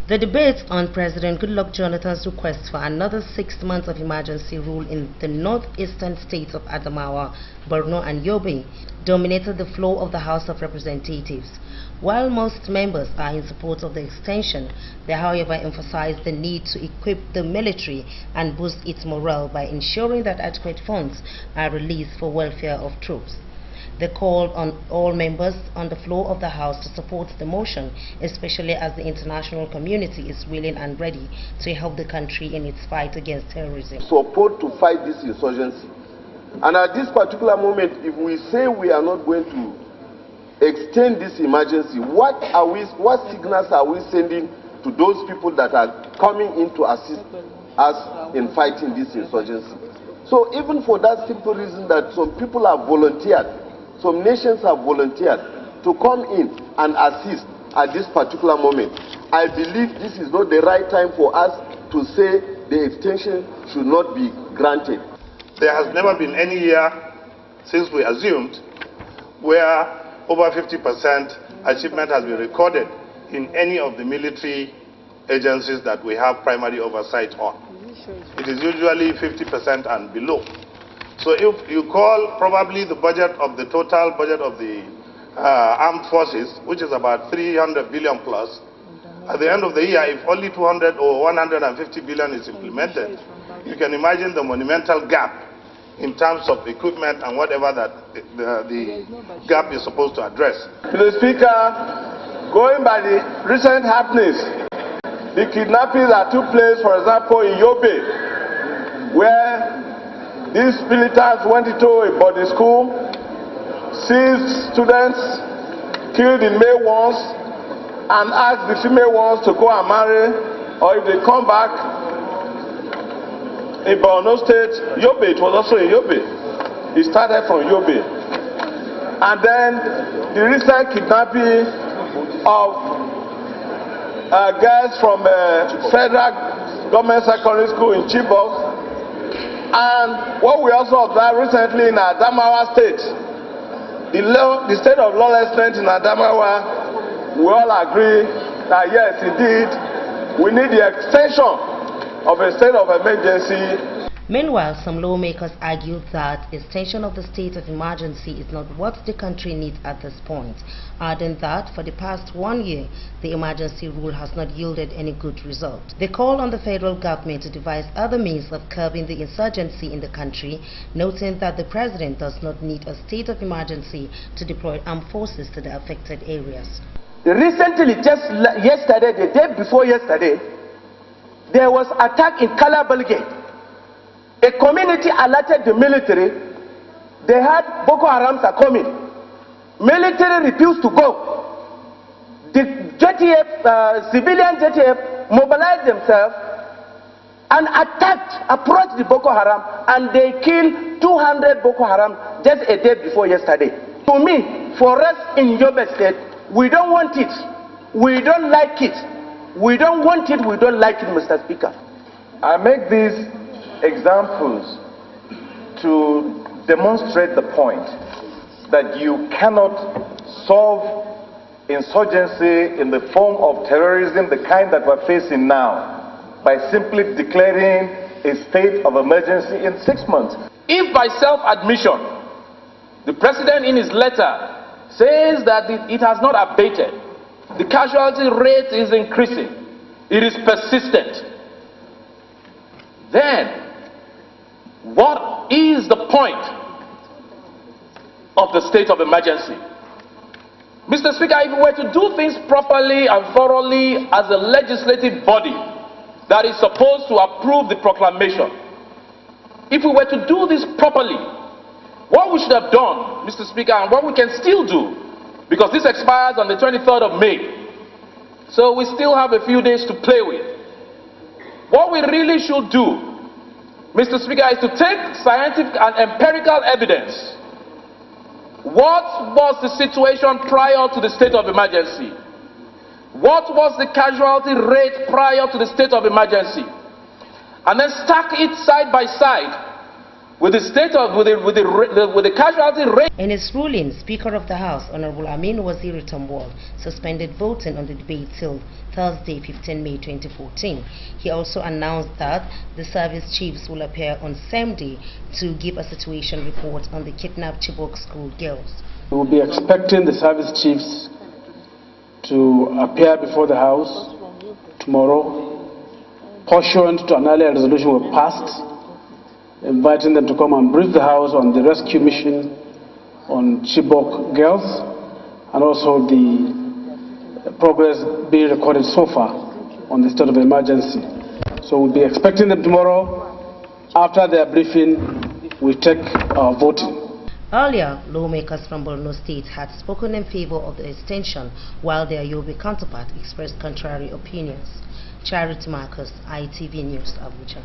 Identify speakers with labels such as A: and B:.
A: The debate on President Goodluck Jonathan's request for another 6 months of emergency rule in the northeastern states of Adamawa, Borno and Yobe dominated the floor of the House of Representatives. While most members are in support of the extension, they however emphasized the need to equip the military and boost its morale by ensuring that adequate funds are released for welfare of troops. They called on all members on the floor of the House to support the motion, especially as the international community is willing and ready to help the country in its fight against terrorism.
B: Support to fight this insurgency. And at this particular moment, if we say we are not going to extend this emergency, what signals are we sending to those people that are coming in to assist us in fighting this insurgency? So even for that simple reason that some people have volunteered, some nations have volunteered to come in and assist at this particular moment, I believe this is not the right time for us to say the extension should not be granted.
C: There has never been any year since we assumed where over 50% achievement has been recorded in any of the military agencies that we have primary oversight on. It is usually 50% and below. So if you call probably the budget of the total budget of the armed forces, which is about 300 billion plus, at the end of the year, if only 200 or 150 billion is implemented, you can imagine the monumental gap in terms of equipment and whatever that the gap is supposed to address.
B: Mr. Speaker, going by the recent happenings, the kidnappings that took place, for example, in Yobe, where these militants went into a boarding school, seized students, killed the male ones, and asked the female ones to go and marry, or if they come back. In Borno State, Yobe, it was also in Yobe. It started from Yobe. And then the recent kidnapping of girls from Federal Government Secondary School in Chibok. And what we also observed recently in Adamawa State, the state of lawlessness in Adamawa, we all agree that yes, indeed, we need the extension of a state of emergency.
A: Meanwhile, some lawmakers argued that extension of the state of emergency is not what the country needs at this point, adding that for the past 1 year, the emergency rule has not yielded any good result. They called on the federal government to devise other means of curbing the insurgency in the country, noting that the president does not need a state of emergency to deploy armed forces to the affected areas.
D: Recently, just yesterday, the day before yesterday, there was attack in Kalabal. A community alerted the military. They had Boko Harams are coming. Military refused to go. The JTF, civilian JTF mobilized themselves and approached the Boko Haram, and they killed 200 Boko Haram just a day before yesterday. To me, for us in Yobe State, we don't want it. We don't like it. We don't want it. We don't like it, Mr. Speaker.
E: I make these examples to demonstrate the point that you cannot solve insurgency in the form of terrorism, the kind that we're facing now, by simply declaring a state of emergency in 6 months.
D: If by self-admission, the president in his letter says that it has not abated, the casualty rate is increasing, it is persistent, then what is the point of the state of emergency? Mr. Speaker, if we were to do things properly and thoroughly as a legislative body that is supposed to approve the proclamation, if we were to do this properly, what we should have done, Mr. Speaker, and what we can still do, because this expires on the 23rd of May, so we still have a few days to play with. What we really should do, Mr. Speaker, is to take scientific and empirical evidence. What was the situation prior to the state of emergency? What was the casualty rate prior to the state of emergency? And then stack it side by side with the state of with the casualty rate.
A: In his ruling, Speaker of the House, Honorable Amin Waziri Tambol, suspended voting on the debate till Thursday, 15 May 2014. He also announced that the service chiefs will appear on same day to give a situation report on the kidnapped Chibok school girls.
F: We will be expecting the service chiefs to appear before the House tomorrow, pursuant to an earlier resolution we passed, inviting them to come and brief the House on the rescue mission on Chibok girls and also the progress being recorded so far on the state of emergency. So we'll be expecting them tomorrow. After their briefing, we take our voting.
A: Earlier, lawmakers from Borno State had spoken in favor of the extension, while their Yobe counterpart expressed contrary opinions. Charity Marcus, ITV News, Abuja.